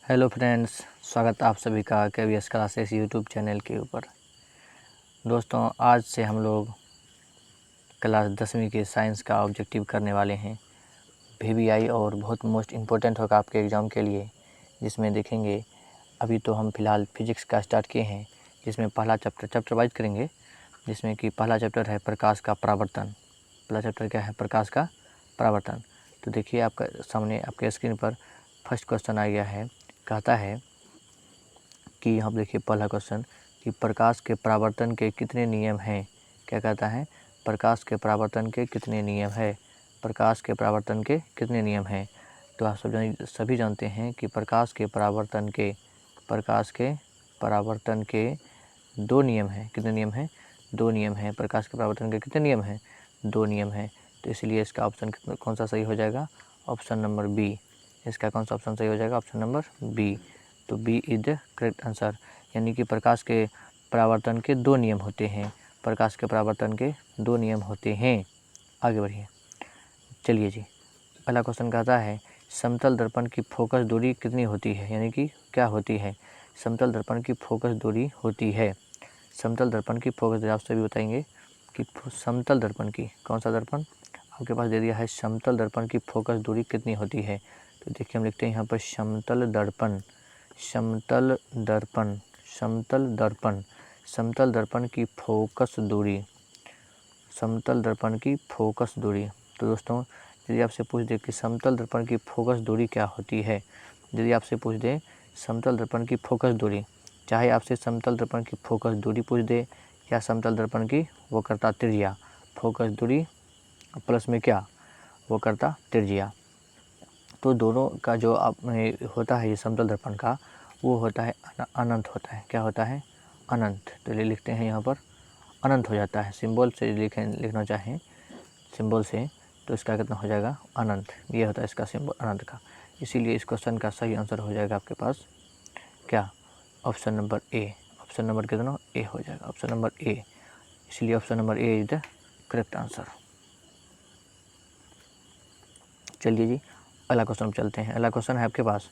Hello friends, स्वागत है आप सभी का केवीएस क्लासेस यूट्यूब चैनल के ऊपर। दोस्तों, आज से हम लोग क्लास 10वीं के साइंस का ऑब्जेक्टिव करने वाले हैं वीवीआई, और बहुत मोस्ट इम्पोर्टेंट होगा आपके एग्ज़ाम के लिए, जिसमें देखेंगे। अभी तो हम फ़िलहाल फिजिक्स का स्टार्ट किए हैं, जिसमें पहला चैप्टर वाइज करेंगे, जिसमें कि पहला चैप्टर है प्रकाश का परावर्तन। पहला चैप्टर क्या है? प्रकाश का परावर्तन। तो देखिए, आपका सामने आपके स्क्रीन पर फर्स्ट क्वेश्चन आ गया है। कहता है कि यहाँ पर देखिए पहला क्वेश्चन कि प्रकाश के परावर्तन के कितने नियम हैं। क्या कहता है? प्रकाश के परावर्तन के कितने नियम है। प्रकाश के परावर्तन के कितने नियम हैं। तो आप सभी जानते हैं कि प्रकाश के परावर्तन के दो नियम हैं। कितने नियम हैं? दो नियम हैं। प्रकाश के परावर्तन के कितने नियम हैं? दो नियम हैं। तो इसलिए इसका ऑप्शन कौन सा सही हो जाएगा? Option number B. इसका कौन सा ऑप्शन सही हो जाएगा? Option number B. तो B is the correct answer. यानी कि प्रकाश के परावर्तन के दो नियम होते हैं। प्रकाश के परावर्तन के दो नियम होते हैं। आगे बढ़िए, चलिए जी। पहला क्वेश्चन कहता है समतल दर्पण की फोकस दूरी कितनी होती है। यानी कि क्या होती है? समतल दर्पण की फोकस दूरी होती है। समतल दर्पण की फोकस दूरी आप सभी बताएंगे कि समतल दर्पण की, कौन सा दर्पण आपके पास दे दिया है, समतल दर्पण की फोकस दूरी कितनी होती है। तो देखिए हम लिखते हैं यहाँ पर समतल दर्पण की फोकस दूरी, समतल दर्पण की फोकस दूरी। तो दोस्तों, यदि आपसे पूछ दे कि समतल दर्पण की फोकस दूरी क्या होती है, यदि आपसे पूछ दे समतल दर्पण की फोकस दूरी, चाहे आपसे समतल दर्पण की फोकस दूरी पूछ दे या समतल दर्पण की वक्रता त्रिज्या, फोकस दूरी प्लस में क्या, वक्रता त्रिज्या, तो दोनों का जो होता है ये समतल दर्पण का, वो होता है अनंत होता है। क्या होता है? अनंत। तो ये लिखते हैं यहाँ पर अनंत हो जाता है। सिंबल से लिखना चाहें सिंबल से, तो इसका कितना हो जाएगा? अनंत। ये होता है इसका सिंबल अनंत का। इसीलिए इस क्वेश्चन का सही आंसर हो जाएगा आपके पास क्या? Option number A. Option number कितना? ए हो जाएगा। Option number A. इसलिए option number A is the correct answer. चलिए जी, अगला क्वेश्चन चलते हैं। अगला क्वेश्चन है आपके पास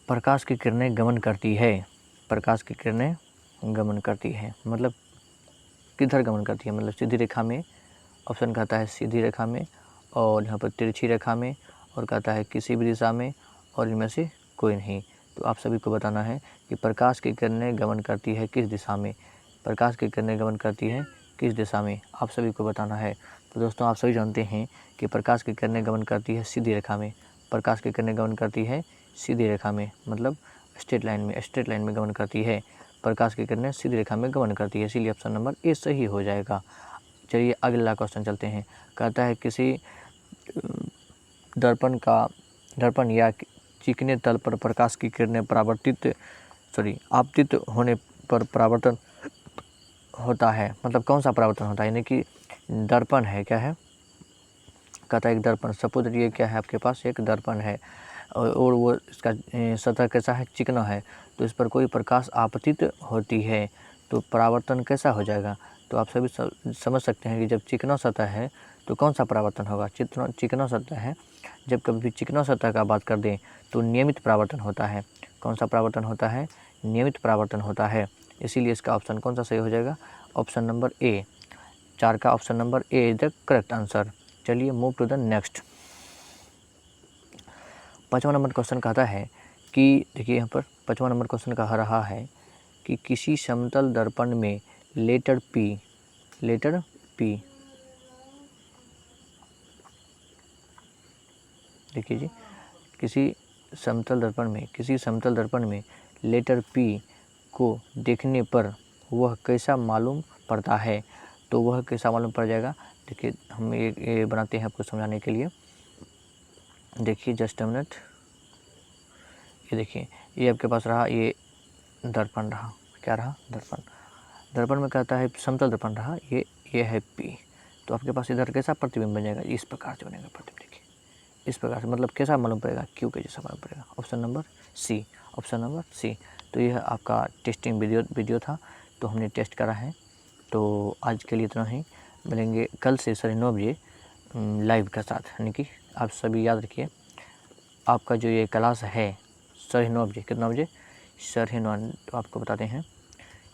प्रकाश की किरणें गमन करती है। प्रकाश की किरणें गमन करती है मतलब किधर गमन करती है? मतलब सीधी रेखा में, ऑप्शन कहता है सीधी रेखा में, और यहाँ पर तिरछी रेखा में, और कहता है किसी भी दिशा में, और इनमें से कोई नहीं। तो आप सभी को बताना है कि प्रकाश की किरणें गमन करती है किस दिशा में। प्रकाश की किरणें गमन करती है किस दिशा में, आप सभी को बताना है। तो दोस्तों, आप सभी जानते हैं कि प्रकाश की किरणें गमन करती है सीधी रेखा में। प्रकाश की किरणें गमन करती है सीधी रेखा में, मतलब स्ट्रेट लाइन में गमन करती है। प्रकाश की किरणें सीधी रेखा में गमन करती है, इसीलिए ऑप्शन नंबर ए सही हो जाएगा। चलिए अगला क्वेश्चन चलते हैं। कहता है किसी दर्पण या चिकने तल पर प्रकाश की किरणें आपतित होने पर परावर्तन होता है। मतलब कौन सा परावर्तन होता है? यानी कि दर्पण है, क्या है? कहता है एक दर्पण, सपोज ये क्या है आपके पास, एक दर्पण है, और वो इसका सतह कैसा है? चिकना है। तो इस पर कोई प्रकाश आपतित होती है तो परावर्तन कैसा हो जाएगा? तो आप सभी समझ सकते हैं कि जब चिकना सतह है तो कौन सा परावर्तन होगा? चिकना सतह है, जब कभी भी चिकना सतह का बात कर दें तो नियमित परावर्तन होता है। कौन सा परावर्तन होता है? नियमित परावर्तन होता है। इसीलिए इसका ऑप्शन कौन सा सही हो जाएगा? Option number A. 4 का option number A is the correct answer. चलिए मूव टू द नेक्स्ट। 5वां नंबर क्वेश्चन कहता है कि देखिए यहाँ पर 5वां नंबर क्वेश्चन कह रहा है कि किसी समतल दर्पण में लेटर पी देखिए जी, किसी समतल दर्पण में लेटर पी को देखने पर वह कैसा मालूम पड़ता है। तो वह कैसा मालूम पड़ जाएगा? देखिए हम ये बनाते हैं आपको समझाने के लिए। देखिए जस्ट अ मिनट। ये देखिए, ये आपके पास रहा, ये दर्पण रहा। क्या रहा? दर्पण में कहता है समतल दर्पण रहा, ये है पी। तो आपके पास इधर कैसा प्रतिबिंब बन जाएगा? इस प्रकार से बनेगा प्रतिबिंब। देखिए इस प्रकार से, मतलब कैसा मालूम पड़ेगा? क्यू के जैसा मालूम पड़ेगा। Option number C. Option number C. तो यह आपका टेस्टिंग वीडियो था, तो हमने टेस्ट करा है। तो आज के लिए इतना ही। मिलेंगे कल से 9:30 बजे लाइव के साथ। यानी कि आप सभी याद रखिए, आपका जो ये क्लास है 9:30 कितना बजे? 9:30। तो आपको बताते हैं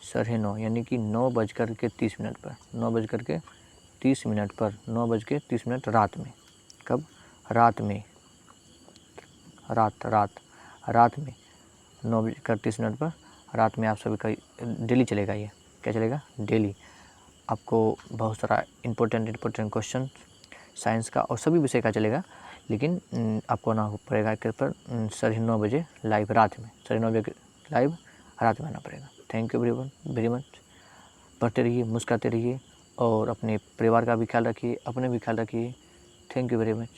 9:30 यानी कि 9:30 पर, 9:30 पर, 9:30 रात में। कब? रात में, रात में 9:30 पर रात में आप सभी का डेली चलेगा। ये क्या चलेगा? डेली। आपको बहुत सारा इम्पोर्टेंट क्वेश्चन साइंस का और सभी विषय का चलेगा, लेकिन आपको आना पड़ेगा के पर 9:30 लाइव रात में, 9:30 लाइव रात में आना पड़ेगा। Thank you everyone very much. पढ़ते रहिए, मुस्कुराते रहिए और अपने परिवार का भी ख्याल रखिए, अपने भी ख्याल रखिए। Thank you very much.